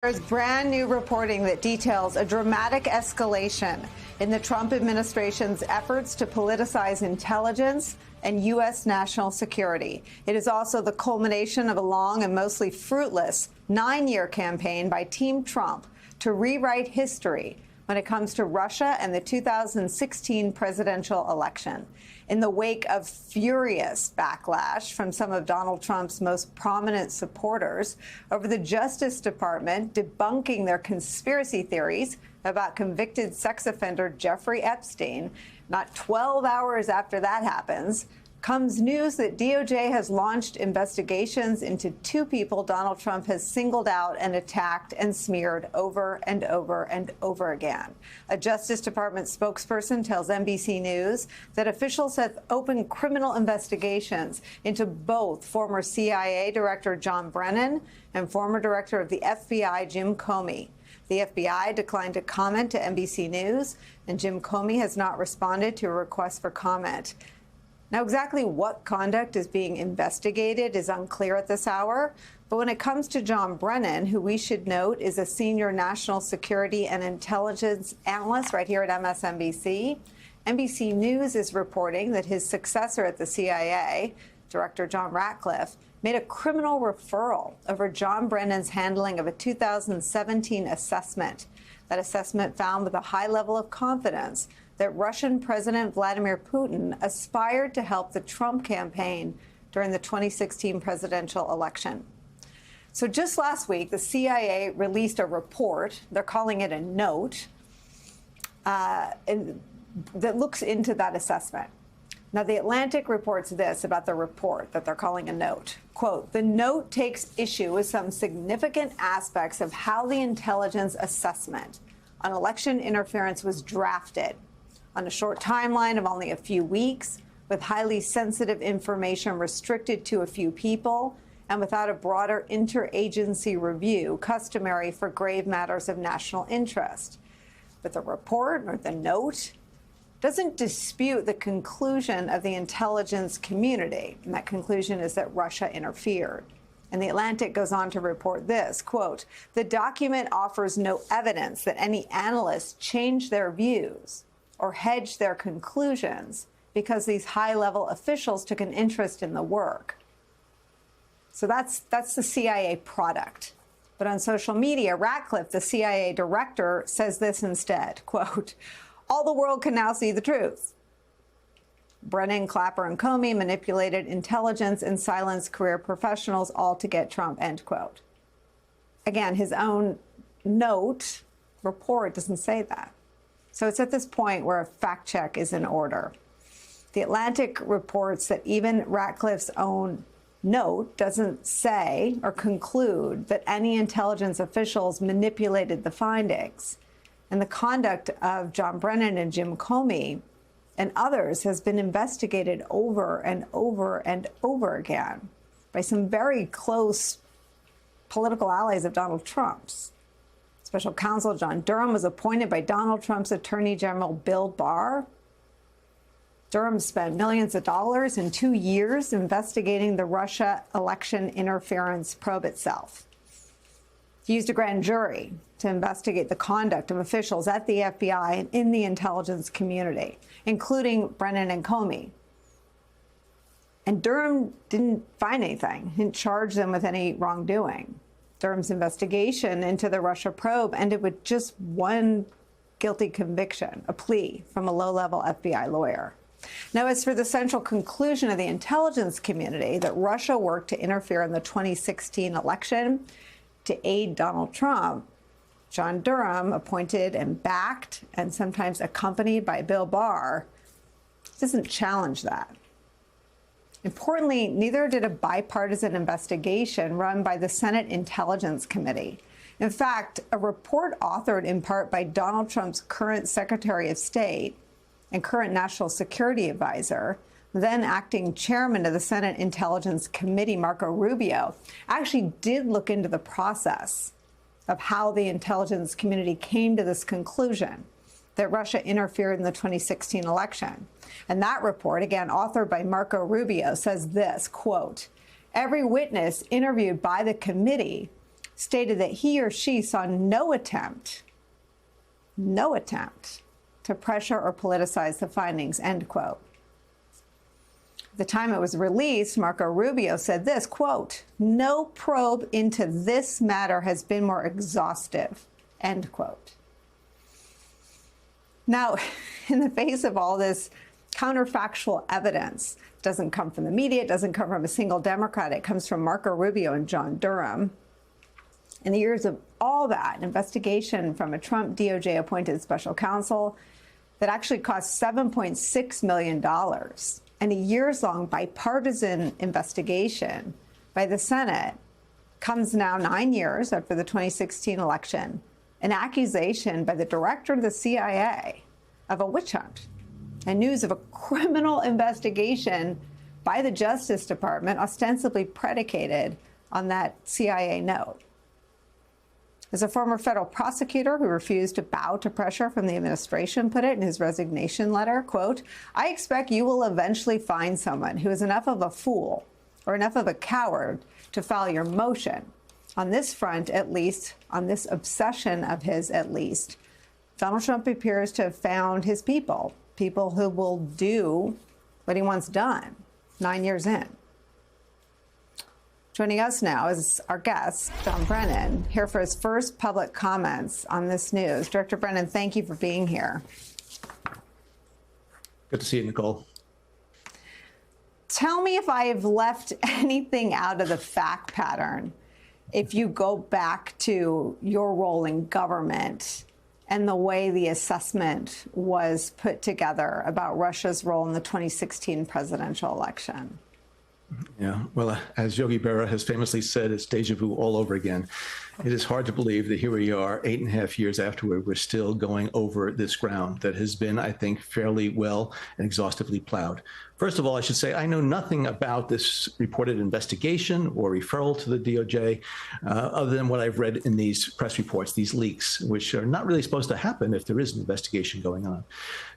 There's brand new reporting that details a dramatic escalation in the Trump administration's efforts to politicize intelligence and U.S. national security. It is also the culmination of a long and mostly fruitless 9-year campaign by Team Trump to rewrite history when it comes to Russia and the 2016 presidential election. In the wake of furious backlash from some of Donald Trump's most prominent supporters over the Justice Department debunking their conspiracy theories about convicted sex offender Jeffrey Epstein, not 12 hours after that happens, comes news that DOJ has launched investigations into 2 people Donald Trump has singled out and attacked and smeared over and over and over again. A Justice Department spokesperson tells NBC News that officials have opened criminal investigations into both former CIA Director John Brennan and former Director of the FBI Jim Comey. The FBI declined to comment to NBC News, and Jim Comey has not responded to a request for comment. Now, exactly what conduct is being investigated is unclear at this hour. But when it comes to John Brennan, who we should note is a senior national security and intelligence analyst right here at MSNBC, NBC News is reporting that his successor at the CIA, Director John Ratcliffe, made a criminal referral over John Brennan's handling of a 2017 assessment. That assessment found with a high level of confidence that Russian President Vladimir Putin aspired to help the Trump campaign during the 2016 presidential election. So just last week, the CIA released a report, they're calling it a note, that looks into that assessment. Now, The Atlantic reports this about the report that they're calling a note. Quote, the note takes issue with some significant aspects of how the intelligence assessment on election interference was drafted on a short timeline of only a few weeks, with highly sensitive information restricted to a few people, and without a broader interagency review customary for grave matters of national interest. But the report, or the note, doesn't dispute the conclusion of the intelligence community, and that conclusion is that Russia interfered. And The Atlantic goes on to report this, quote, the document offers no evidence that any analysts changed their views or hedged their conclusions because these high-level officials took an interest in the work. So that's the CIA product. But on social media, Ratcliffe, the CIA director, says this instead, quote, all the world can now see the truth. Brennan, Clapper, and Comey manipulated intelligence and silenced career professionals all to get Trump, end quote. Again, his own note report doesn't say that. So it's at this point where a fact check is in order. The Atlantic reports that even Ratcliffe's own note doesn't say or conclude that any intelligence officials manipulated the findings. And the conduct of John Brennan and Jim Comey and others has been investigated over and over and over again by some very close political allies of Donald Trump's. Special counsel John Durham was appointed by Donald Trump's Attorney General Bill Barr. Durham spent millions of dollars in 2 years investigating the Russia election interference probe itself. He used a grand jury to investigate the conduct of officials at the FBI and in the intelligence community, including Brennan and Comey. And Durham didn't find anything, didn't charge them with any wrongdoing. Durham's investigation into the Russia probe ended with just one guilty conviction, a plea from a low-level FBI lawyer. Now, as for the central conclusion of the intelligence community that Russia worked to interfere in the 2016 election to aid Donald Trump, John Durham, appointed and backed and sometimes accompanied by Bill Barr, doesn't challenge that. Importantly, neither did a bipartisan investigation run by the Senate Intelligence Committee. In fact, a report authored in part by Donald Trump's current Secretary of State and current National Security Advisor, then acting chairman of the Senate Intelligence Committee, Marco Rubio, actually did look into the process of how the intelligence community came to this conclusion that Russia interfered in the 2016 election. And that report, again, authored by Marco Rubio, says this, quote, every witness interviewed by the committee stated that he or she saw no attempt to pressure or politicize the findings, end quote. At the time it was released, Marco Rubio said this, quote, "No probe into this matter has been more exhaustive," end quote. Now, in the face of all this counterfactual evidence, it doesn't come from the media, it doesn't come from a single Democrat, it comes from Marco Rubio and John Durham. In the years of all that investigation from a Trump DOJ appointed special counsel that actually cost $7.6 million, and a years-long bipartisan investigation by the Senate, comes now 9 years after the 2016 election, an accusation by the director of the CIA of a witch hunt, and news of a criminal investigation by the Justice Department ostensibly predicated on that CIA note. As a former federal prosecutor who refused to bow to pressure from the administration put it in his resignation letter, quote, "I expect you will eventually find someone who is enough of a fool or enough of a coward to file your motion. On this front, at least, on this obsession of his, at least, Donald Trump appears to have found his people who will do what he wants done 9 years in." Joining us now is our guest, John Brennan, here for his first public comments on this news. Director Brennan, thank you for being here. Good to see you, Nicole. Tell me if I have left anything out of the fact pattern if you go back to your role in government and the way the assessment was put together about Russia's role in the 2016 presidential election. Yeah, well, as Yogi Berra has famously said, it's deja vu all over again. It is hard to believe that here we are 8.5 years afterward, we're still going over this ground that has been, I think, fairly well and exhaustively plowed. First of all, I should say I know nothing about this reported investigation or referral to the DOJ other than what I've read in these press reports, these leaks, which are not really supposed to happen if there is an investigation going on.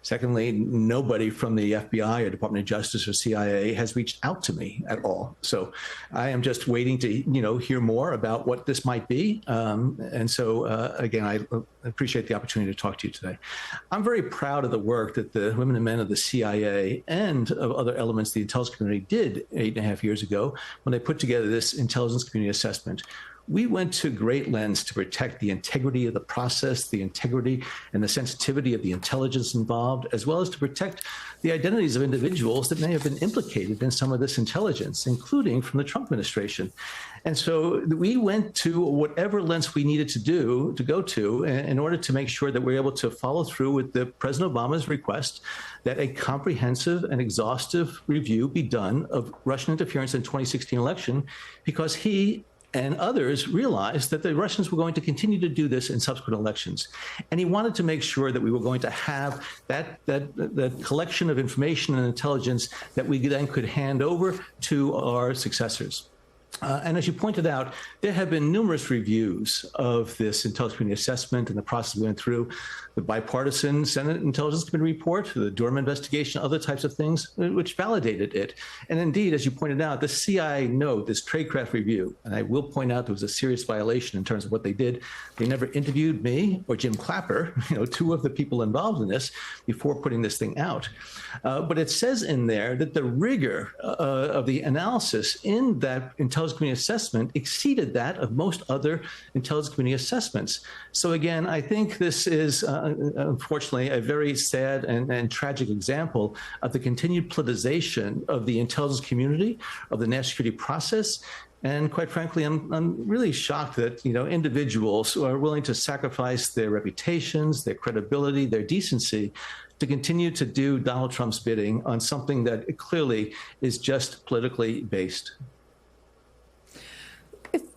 Secondly, nobody from the FBI or Department of Justice or CIA has reached out to me at all. So I am just waiting to, hear more about what this might be. Again, I appreciate the opportunity to talk to you today. I'm very proud of the work that the women and men of the CIA and of other elements of the intelligence community did 8.5 years ago when they put together this intelligence community assessment. We went to great lengths to protect the integrity of the process, the integrity and the sensitivity of the intelligence involved, as well as to protect the identities of individuals that may have been implicated in some of this intelligence, including from the Trump administration. And so we went to whatever lengths we needed to go to in order to make sure that we're able to follow through with the President Obama's request that a comprehensive and exhaustive review be done of Russian interference in the 2016 election, because he and others realized that the Russians were going to continue to do this in subsequent elections. And he wanted to make sure that we were going to have that collection of information and intelligence that we then could hand over to our successors. And as you pointed out, there have been numerous reviews of this intelligence community assessment and the process we went through, the bipartisan Senate Intelligence Committee report, the Durham investigation, other types of things, which validated it. And indeed, as you pointed out, the CIA note, this tradecraft review, and I will point out there was a serious violation in terms of what they did. They never interviewed me or Jim Clapper, two of the people involved in this, before putting this thing out. But it says in there that the rigor of the analysis in that intelligence community assessment exceeded that of most other intelligence community assessments. So again, I think this is unfortunately a very sad and tragic example of the continued politicization of the intelligence community, of the national security process. And quite frankly, I'm really shocked that individuals who are willing to sacrifice their reputations, their credibility, their decency to continue to do Donald Trump's bidding on something that clearly is just politically based.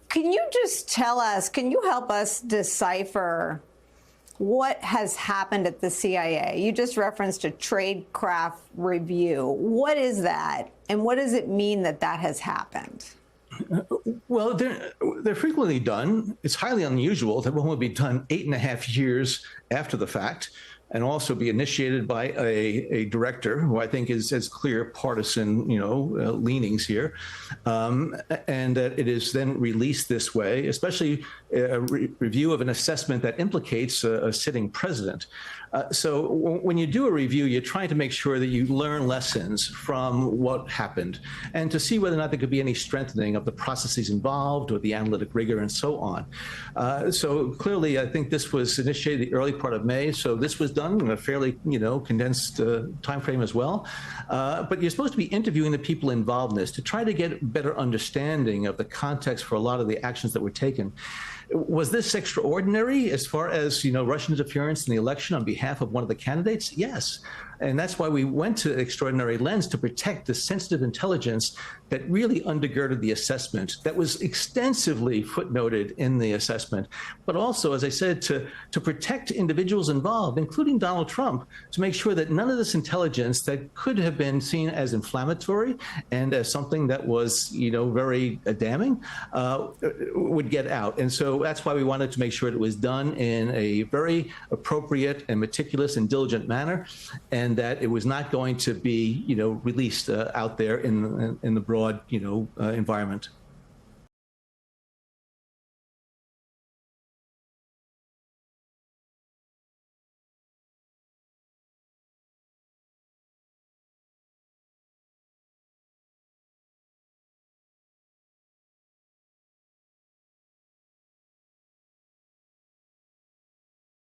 Can you just tell us, can you help us decipher what has happened at the CIA? You just referenced a tradecraft review. What is that? And what does it mean that that has happened? Well, they're frequently done. It's highly unusual that one would be done 8.5 years after the fact. and also be initiated by a director who I think has clear partisan, leanings here, and that it is then released this way, especially a review of an assessment that implicates a sitting president. So when you do a review, you're trying to make sure that you learn lessons from what happened and to see whether or not there could be any strengthening of the processes involved or the analytic rigor and so on. So clearly, I think this was initiated the early part of May. So this was done in a fairly, condensed time frame as well. But you're supposed to be interviewing the people involved in this to try to get a better understanding of the context for a lot of the actions that were taken. Was this extraordinary as far as, Russian interference in the election on behalf of one of the candidates? Yes. And that's why we went to extraordinary lens to protect the sensitive intelligence that really undergirded the assessment that was extensively footnoted in the assessment. But also, as I said, to protect individuals involved, including Donald Trump, to make sure that none of this intelligence that could have been seen as inflammatory and as something that was, very damning would get out. And so that's why we wanted to make sure it was done in a very appropriate and meticulous and diligent manner, and that it was not going to be, released out there in the broad, environment.